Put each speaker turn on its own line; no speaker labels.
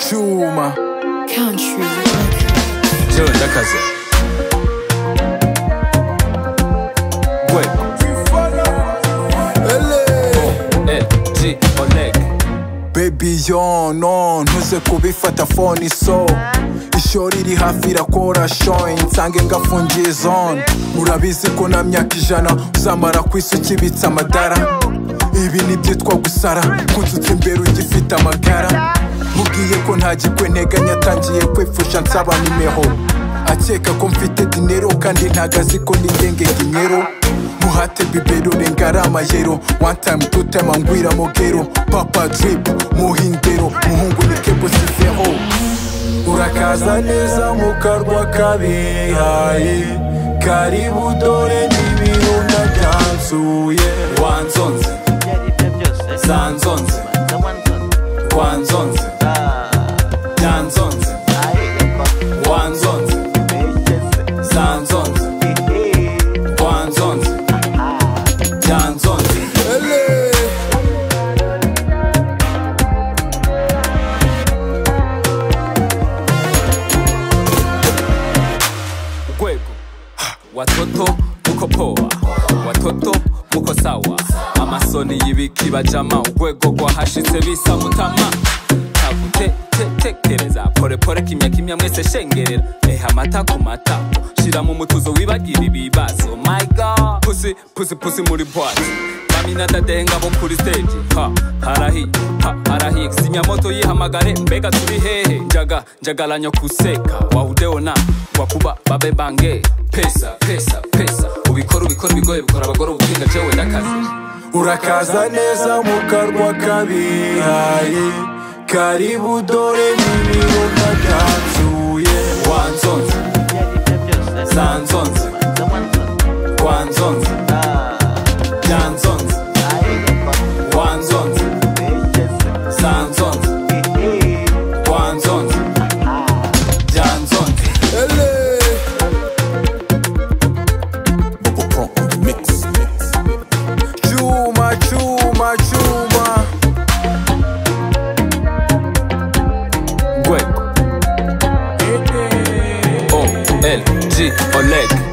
Chuma
Country
Jone ndakaze LG Oleg Baby yo no ntuze kubifata phone so ishori iri hafi irakora show nsange ngafungiye zone urabizi ko na myaka ijana uzamara kwisuka ibitsa amadara ibi nibyitwa gusara kunsutse imbere ugifite amagara mubwiye ko ntagikwe nteganya atangiye kwifusha nsaba nimeho akeka ko mfite dinero kandi ntagazi ko ningenge dinero muhate bibero rengara amayero one time two time angwira mogero papa drip muhindero muhungu ni kebo sifero urakaza neza mu karwa kabihaye karibu dore n'ibirunga byansuye wanzonze zanzonze wanzonze byanzonze wanzonze zanzonze wanzonze byanzonze Gwego watoto muko poa watoto muko sawa amasoni y'ibiki bajama ugwego gwahashitse bisa mutama tekereza pore pore kimya mwese shengerera amata ku mata shira mu mutuzo wibagira ibibazo my god pussy muri boîte Amina dadenga bo kuri stage harahi sinyamoto yihamagare mbega turi hehe njagalanyo kuseka wahudeona wakuba babe bange pesa ubikora bigoye bikora abagore ubwinga jewe ndakaze urakaza neza mu karwa kabihaye karibu dore n'ibirunga byansuye wanzonze zanzonze wanzonze byanzonze wanzonze zanzonze wanzonze byanzonze Bobo Pro on the mix Chuma Gwego LG Oleg